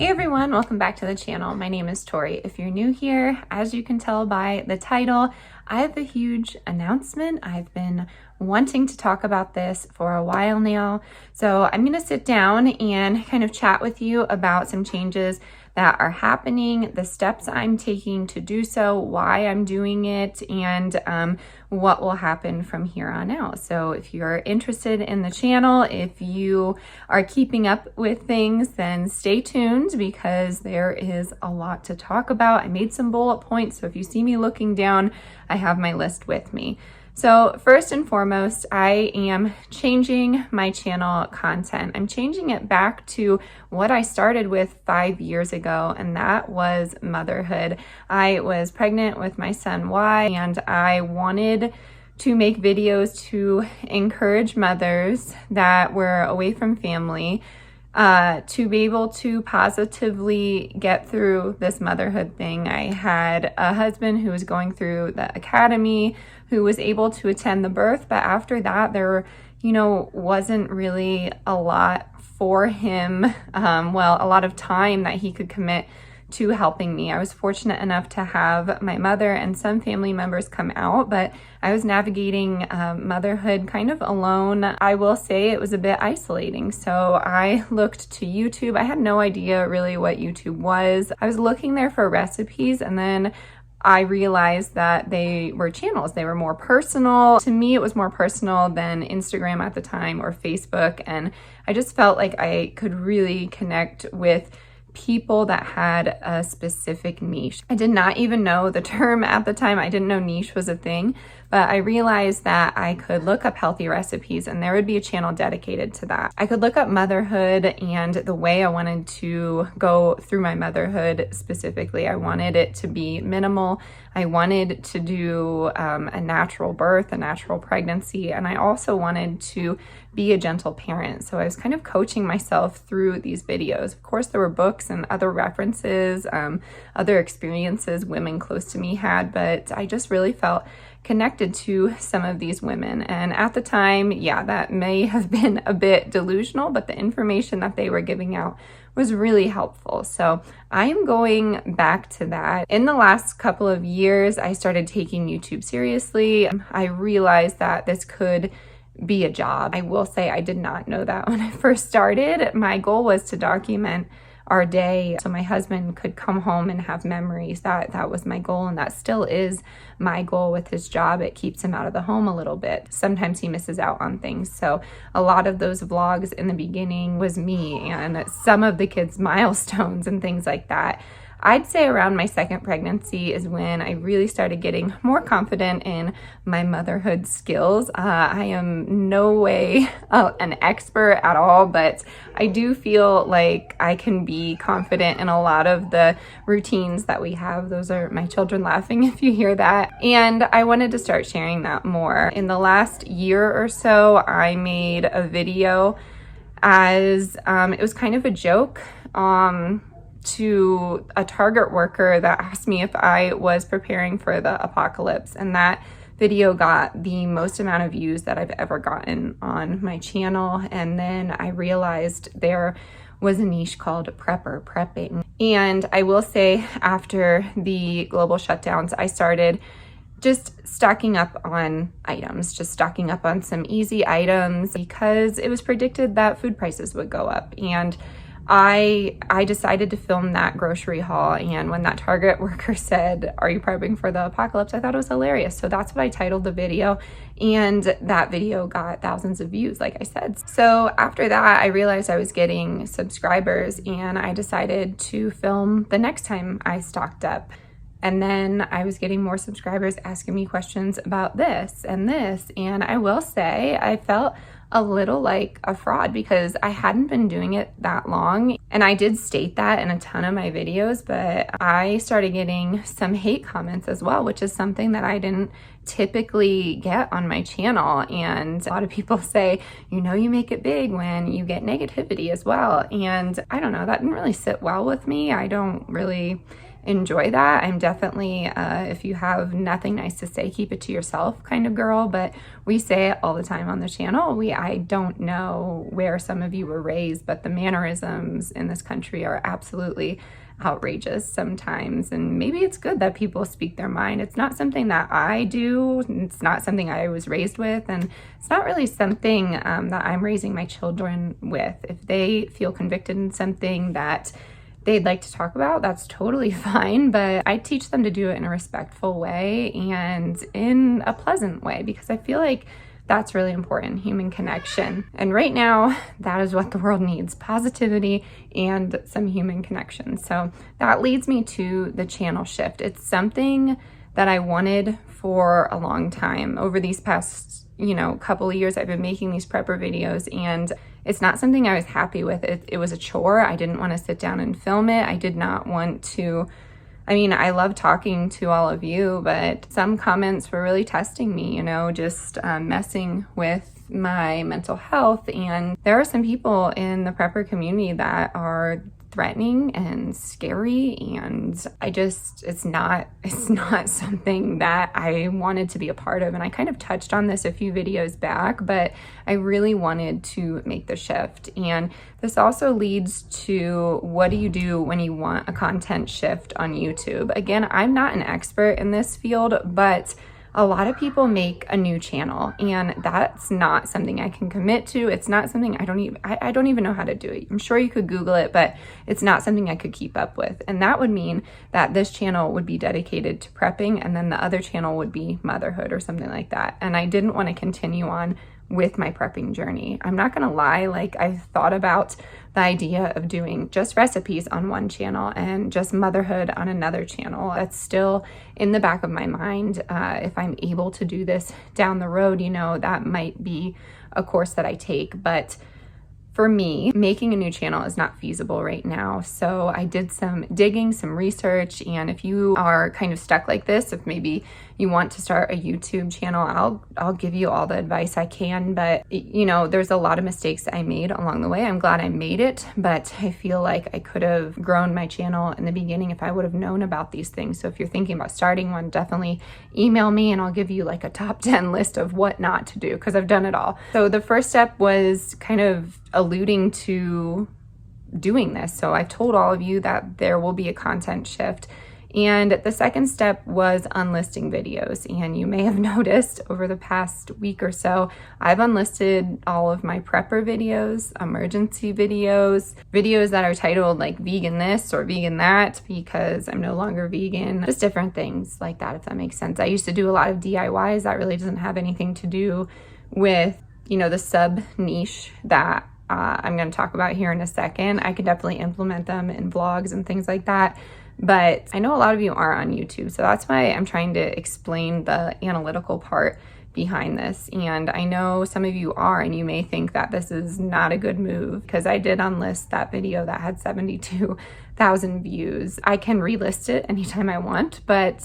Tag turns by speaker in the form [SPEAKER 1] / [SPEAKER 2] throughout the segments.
[SPEAKER 1] Hey everyone, welcome back to the channel. My name is Tori. If you're new here, as you can tell by the title, I have a huge announcement. I've been wanting to talk about this for a while now. So I'm going to sit down and kind of chat with you about some changes that are happening, the steps I'm taking to do so, why I'm doing it, and what will happen from here on out. So if you're interested in the channel, if you are keeping up with things, then stay tuned because there is a lot to talk about. I made some bullet points, so if you see me looking down, I have my list with me. So first and foremost, I am changing my channel content. I'm changing it back to what I started with 5 years ago, and that was motherhood. I was pregnant with my son Y, and I wanted to make videos to encourage mothers that were away from family to be able to positively get through this motherhood thing. I had a husband who was going through the academy, who was able to attend the birth, but after that there, wasn't really a lot for him, a lot of time that he could commit to helping me. I was fortunate enough to have my mother and some family members come out, but I was navigating motherhood kind of alone. I will say it was a bit isolating. So I looked to YouTube. I had no idea really what YouTube was. I was looking there for recipes, and then I realized that they were channels. They were more personal. To me, it was more personal than Instagram at the time or Facebook. And I just felt like I could really connect with people that had a specific niche. I did not even know the term at the time. I didn't know niche was a thing, but I realized that I could look up healthy recipes and there would be a channel dedicated to that. I could look up motherhood and the way I wanted to go through my motherhood specifically. I wanted it to be minimal. I wanted to do a natural birth, a natural pregnancy, and I also wanted to be a gentle parent. So I was kind of coaching myself through these videos. Of course, there were books and other references, other experiences women close to me had, but I just really felt connected to some of these women. And at the time, that may have been a bit delusional, but the information that they were giving out was really helpful. So I am going back to that. In the last couple of years, I started taking YouTube seriously. I realized that this could be a job. I will say I did not know that when I first started. My goal was to document our day so my husband could come home and have memories. That was my goal, and that still is my goal with his job. It keeps him out of the home a little bit. Sometimes he misses out on things. So a lot of those vlogs in the beginning was me and some of the kids' milestones and things like that. I'd say around my second pregnancy is when I really started getting more confident in my motherhood skills. I am no way an expert at all, but I do feel like I can be confident in a lot of the routines that we have. Those are my children laughing if you hear that. And I wanted to start sharing that more. In the last year or so, I made a video as it was kind of a joke to a Target worker that asked me if I was preparing for the apocalypse, and that video got the most amount of views that I've ever gotten on my channel. And then I realized there was a niche called prepping. And I will say after the global shutdowns, I started just stocking up on items, just stocking up on some easy items because it was predicted that food prices would go up. And I decided to film that grocery haul, and when that Target worker said, "Are you prepping for the apocalypse?" I thought it was hilarious. So that's what I titled the video, and that video got thousands of views, like I said. So after that, I realized I was getting subscribers, and I decided to film the next time I stocked up. And then I was getting more subscribers asking me questions about this and this. And I will say I felt a little like a fraud because I hadn't been doing it that long. And I did state that in a ton of my videos, but I started getting some hate comments as well, which is something that I didn't typically get on my channel. And a lot of people say, you make it big when you get negativity as well. And I don't know, that didn't really sit well with me. I don't really enjoy that. I'm definitely, if you have nothing nice to say, keep it to yourself kind of girl, but we say it all the time on the channel. I don't know where some of you were raised, but the mannerisms in this country are absolutely outrageous sometimes, and maybe it's good that people speak their mind. It's not something that I do, it's not something I was raised with, and it's not really something that I'm raising my children with. If they feel convicted in something that they'd like to talk about, that's totally fine, but I teach them to do it in a respectful way and in a pleasant way, because I feel like that's really important, human connection. And right now, that is what the world needs, positivity and some human connection. So that leads me to the channel shift. It's something that I wanted for a long time. Over these past, couple of years, I've been making these prepper videos, and it's not something I was happy with. It was a chore. I didn't want to sit down and film it. I did not want to, I love talking to all of you, but some comments were really testing me, just messing with my mental health. And there are some people in the prepper community that are threatening and scary, and it's not something that I wanted to be a part of. And I kind of touched on this a few videos back, but I really wanted to make the shift. And this also leads to, what do you do when you want a content shift on YouTube? Again, I'm not an expert in this field, but a lot of people make a new channel, and that's not something I can commit to. It's not something I don't even know how to do it. I'm sure you could Google it, but it's not something I could keep up with. And that would mean that this channel would be dedicated to prepping, and then the other channel would be motherhood or something like that. And I didn't want to continue on with my prepping journey. I'm not gonna lie, I thought about the idea of doing just recipes on one channel and just motherhood on another channel. That's still in the back of my mind. If I'm able to do this down the road, that might be a course that I take. But for me, making a new channel is not feasible right now. So I did some digging, some research, and if you are kind of stuck like this, if maybe you want to start a YouTube channel, I'll give you all the advice I can. But there's a lot of mistakes I made along the way. I'm glad I made it, but I feel like I could have grown my channel in the beginning if I would have known about these things. So if you're thinking about starting one, definitely email me and I'll give you a top 10 list of what not to do, because I've done it all. So the first step was kind of alluding to doing this. So I've told all of you that there will be a content shift. And the second step was unlisting videos. And you may have noticed over the past week or so, I've unlisted all of my prepper videos, emergency videos, videos that are titled vegan this or vegan that, because I'm no longer vegan, just different things like that, if that makes sense. I used to do a lot of DIYs that really doesn't have anything to do with, the sub niche that I'm going to talk about here in a second. I could definitely implement them in vlogs and things like that. But I know a lot of you are on YouTube, so that's why I'm trying to explain the analytical part behind this. And I know some of you are, and you may think that this is not a good move, because I did unlist that video that had 72,000 views. I can relist it anytime I want, but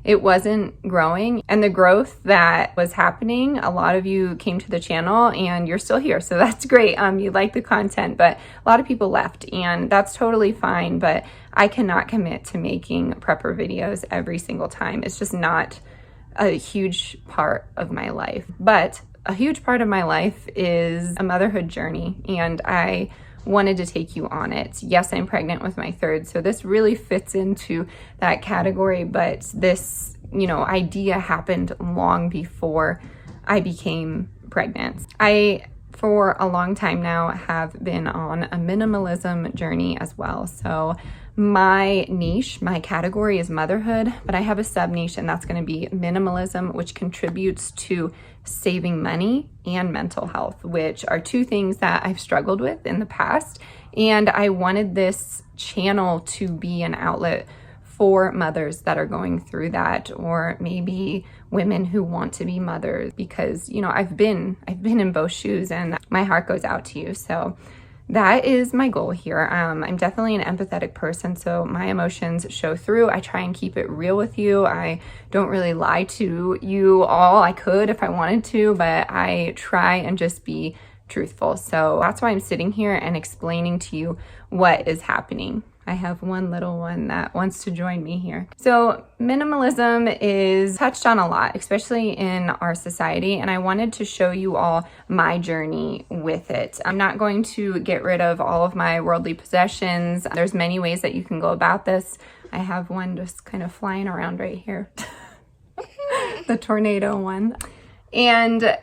[SPEAKER 1] it wasn't growing. And the growth that was happening, a lot of you came to the channel and you're still here, so that's great. You like the content, but a lot of people left, and that's totally fine. But I cannot commit to making prepper videos every single time. It's just not a huge part of my life. But a huge part of my life is a motherhood journey, and I wanted to take you on it. Yes, I'm pregnant with my third, so this really fits into that category, but this, idea happened long before I became pregnant. I, for a long time now, have been on a minimalism journey as well. So my niche, my category is motherhood, but I have a sub niche, and that's going to be minimalism, which contributes to saving money and mental health, which are two things that I've struggled with in the past. And I wanted this channel to be an outlet for mothers that are going through that, or maybe women who want to be mothers, because I've been in both shoes, and my heart goes out to you. So that is my goal here. I'm definitely an empathetic person, so my emotions show through. I try and keep it real with you. I don't really lie to you all. I could if I wanted to, but I try and just be truthful. So that's why I'm sitting here and explaining to you what is happening. I have one little one that wants to join me here. So minimalism is touched on a lot, especially in our society, and I wanted to show you all my journey with it. I'm not going to get rid of all of my worldly possessions. There's many ways that you can go about this. I have one just kind of flying around right here. The tornado one. And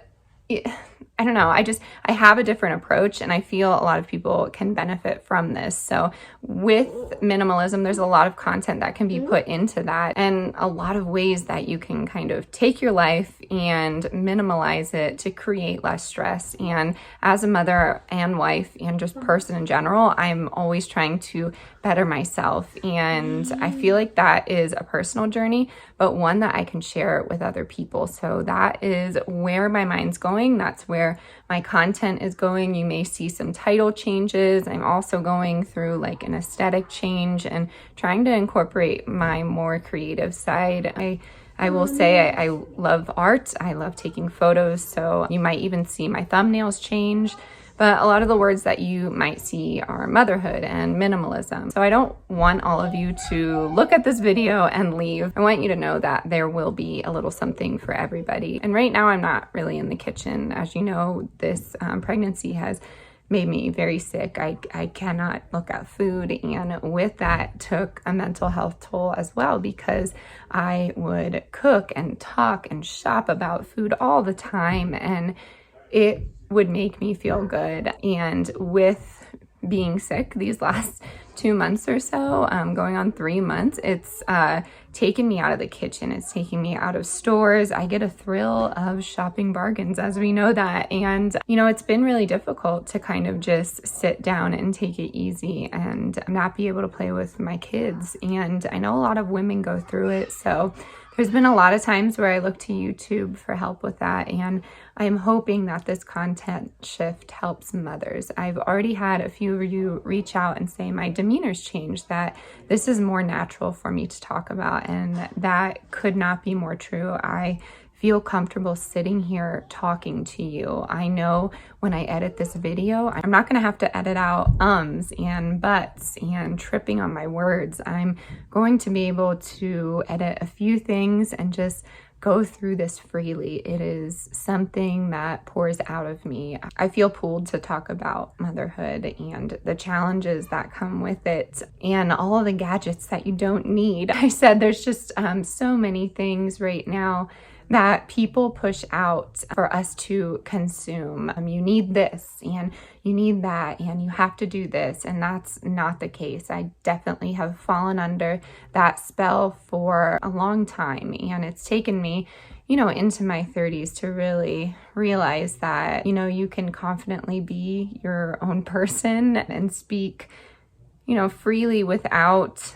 [SPEAKER 1] I don't know, I have a different approach, and I feel a lot of people can benefit from this. So with minimalism, there's a lot of content that can be put into that, and a lot of ways that you can kind of take your life and minimalize it to create less stress. And as a mother and wife and just person in general, I'm always trying to better myself. And I feel like that is a personal journey, but one that I can share with other people. So that is where my mind's going. That's where my content is going. You may see some title changes. I'm also going through like an aesthetic change and trying to incorporate my more creative side. I will say I love art. I love taking photos. So you might even see my thumbnails change. But a lot of the words that you might see are motherhood and minimalism. So I don't want all of you to look at this video and leave. I want you to know that there will be a little something for everybody. And right now I'm not really in the kitchen. As you know, this pregnancy has made me very sick. I cannot look at food, and with that took a mental health toll as well, because I would cook and talk and shop about food all the time, and it would make me feel good. And with being sick these last 2 months or so, going on 3 months, it's taken me out of the kitchen. It's taking me out of stores. I get a thrill of shopping bargains, as we know that. And, you know, it's been really difficult to kind of just sit down and take it easy and not be able to play with my kids. And I know a lot of women go through it. So there's been a lot of times where I look to YouTube for help with that, and I'm hoping that this content shift helps mothers. I've already had a few of you reach out and say my demeanor's changed, that this is more natural for me to talk about, and that could not be more true. I feel comfortable sitting here talking to you. I know when I edit this video, I'm not gonna have to edit out ums and buts and tripping on my words. I'm going to be able to edit a few things and just go through this freely. It is something that pours out of me. I feel pulled to talk about motherhood and the challenges that come with it and all of the gadgets that you don't need. I said there's just so many things right now that people push out for us to consume. You need this and you need that and you have to do this, and that's not the case. I definitely have fallen under that spell for a long time, and it's taken me, you know, into my 30s to really realize that, you know, you can confidently be your own person and speak, you know, freely without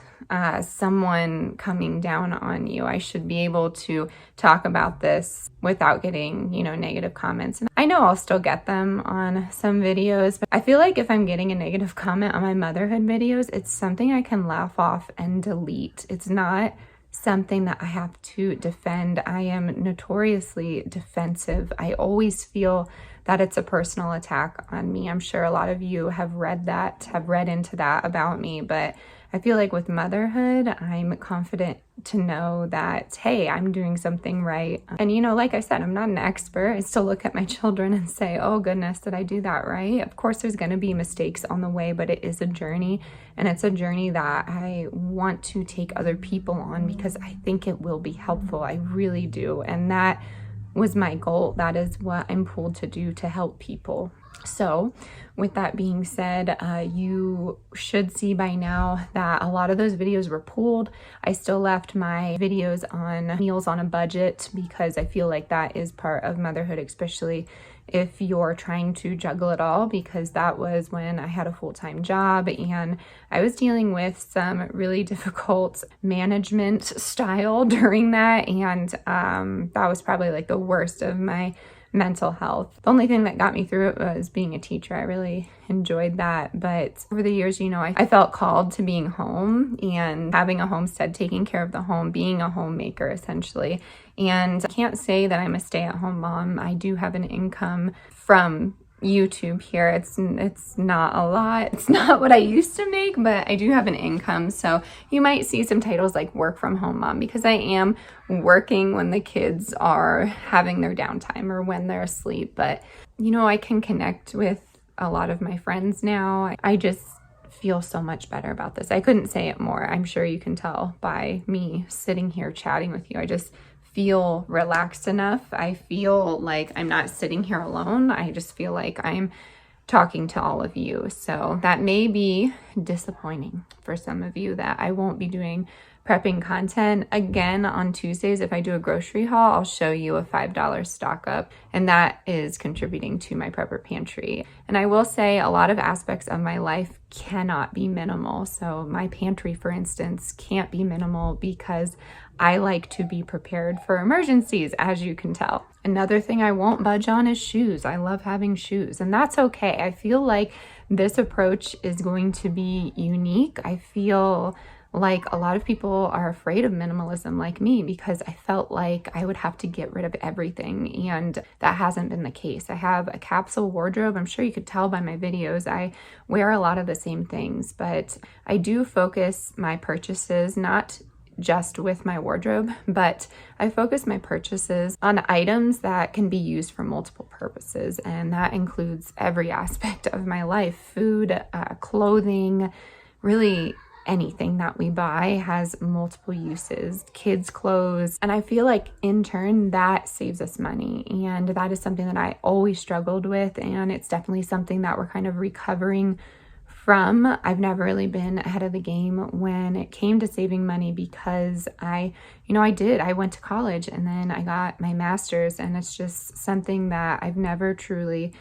[SPEAKER 1] someone coming down on you. I should be able to talk about this without getting, you know, negative comments. And I know I'll still get them on some videos, but I feel like if I'm getting a negative comment on my motherhood videos, it's something I can laugh off and delete. It's not something that I have to defend. I am notoriously defensive. I always feel that it's a personal attack on me. I'm sure a lot of you have read into that about me, but I feel like with motherhood, I'm confident to know that, hey, I'm doing something right. And, you know, like I said, I'm not an expert. I still look at my children and say, oh goodness, did I do that right? Of course, there's going to be mistakes on the way, but it is a journey. And it's a journey that I want to take other people on because I think it will be helpful. I really do. And that was my goal. That is what I'm pulled to do, to help people. So with that being said, you should see by now that a lot of those videos were pulled. I still left my videos on meals on a budget because I feel like that is part of motherhood, especially if you're trying to juggle it all, because that was when I had a full-time job and I was dealing with some really difficult management style during that, and that was probably like the worst of my mental health. The only thing that got me through it was being a teacher. I really enjoyed that. But over the years, you know, I felt called to being home and having a homestead, taking care of the home, being a homemaker essentially. And I can't say that I'm a stay-at-home mom. I do have an income from YouTube here. It's not a lot. It's not what I used to make, but I do have an income. So you might see some titles like work from home mom, because I am working when the kids are having their downtime or when they're asleep. But I can connect with a lot of my friends now. I just feel so much better about this. I couldn't say it more. I'm sure you can tell by me sitting here chatting with you. I just feel relaxed enough. I feel like I'm not sitting here alone. I just feel like I'm talking to all of you. So that may be disappointing for some of you that I won't be doing prepping content again on Tuesdays. If I do a grocery haul, I'll show you a $5 stock up, and that is contributing to my prepper pantry. And I will say a lot of aspects of my life cannot be minimal. So my pantry, for instance, can't be minimal because I like to be prepared for emergencies, as you can tell. Another thing I won't budge on is shoes. I love having shoes, and that's okay. I feel like this approach is going to be unique. I feel like a lot of people are afraid of minimalism like me, because I felt like I would have to get rid of everything, and that hasn't been the case. I have a capsule wardrobe. I'm sure you could tell by my videos. I wear a lot of the same things, but I do focus my purchases not just with my wardrobe, but I focus my purchases on items that can be used for multiple purposes, and that includes every aspect of my life: food, clothing, really anything that we buy has multiple uses, kids' clothes. And I feel like in turn that saves us money. And that is something that I always struggled with. And it's definitely something that we're kind of recovering from. I've never really been ahead of the game when it came to saving money, because I went to college and then I got my master's, and it's just something that I've never truly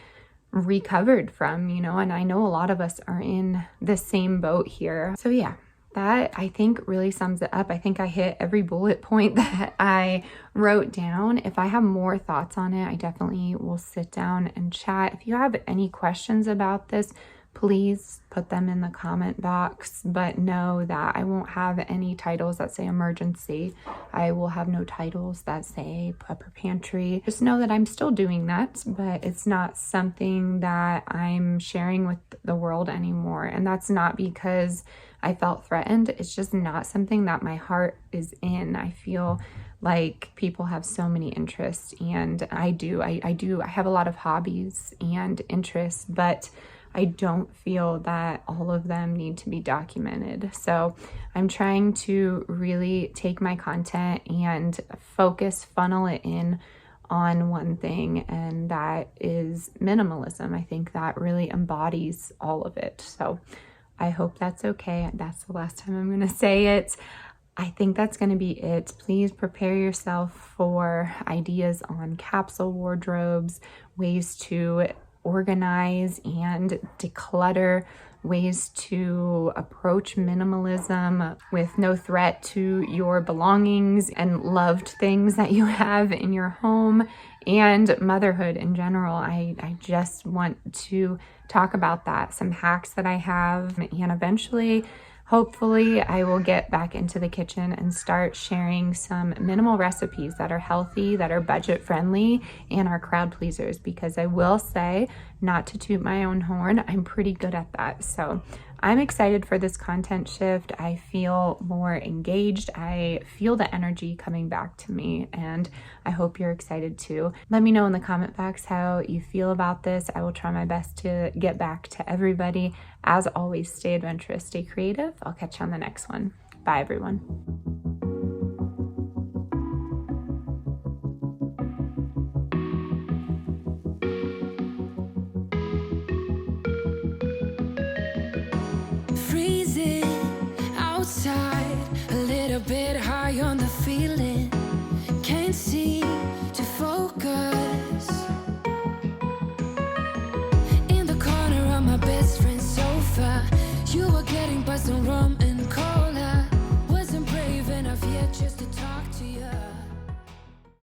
[SPEAKER 1] recovered from, and I know a lot of us are in the same boat here. So yeah, that I think really sums it up. I think I hit every bullet point that I wrote down. If I have more thoughts on it, I definitely will sit down and chat. If you have any questions about this, please put them in the comment box, but know that I won't have any titles that say emergency. I will have no titles that say prepper pantry. Just know that I'm still doing that, but it's not something that I'm sharing with the world anymore. And that's not because I felt threatened. It's just not something that my heart is in. I feel like people have so many interests, and I have a lot of hobbies and interests, but I don't feel that all of them need to be documented. So I'm trying to really take my content and funnel it in on one thing, and that is minimalism. I think that really embodies all of it. So I hope that's okay. That's the last time I'm going to say it. I think that's going to be it. Please prepare yourself for ideas on capsule wardrobes, ways to organize and declutter, ways to approach minimalism with no threat to your belongings and loved things that you have in your home, and motherhood in general. I just want to talk about that, some hacks that I have, and eventually, hopefully, I will get back into the kitchen and start sharing some minimal recipes that are healthy, that are budget friendly, and are crowd pleasers, because I will say, not to toot my own horn, I'm pretty good at that. So I'm excited for this content shift. I feel more engaged. I feel the energy coming back to me, and I hope you're excited too. Let me know in the comment box how you feel about this. I will try my best to get back to everybody. As always, stay adventurous, stay creative. I'll catch you on the next one. Bye, everyone.
[SPEAKER 2] Freezing outside, a little bit high on the feeling.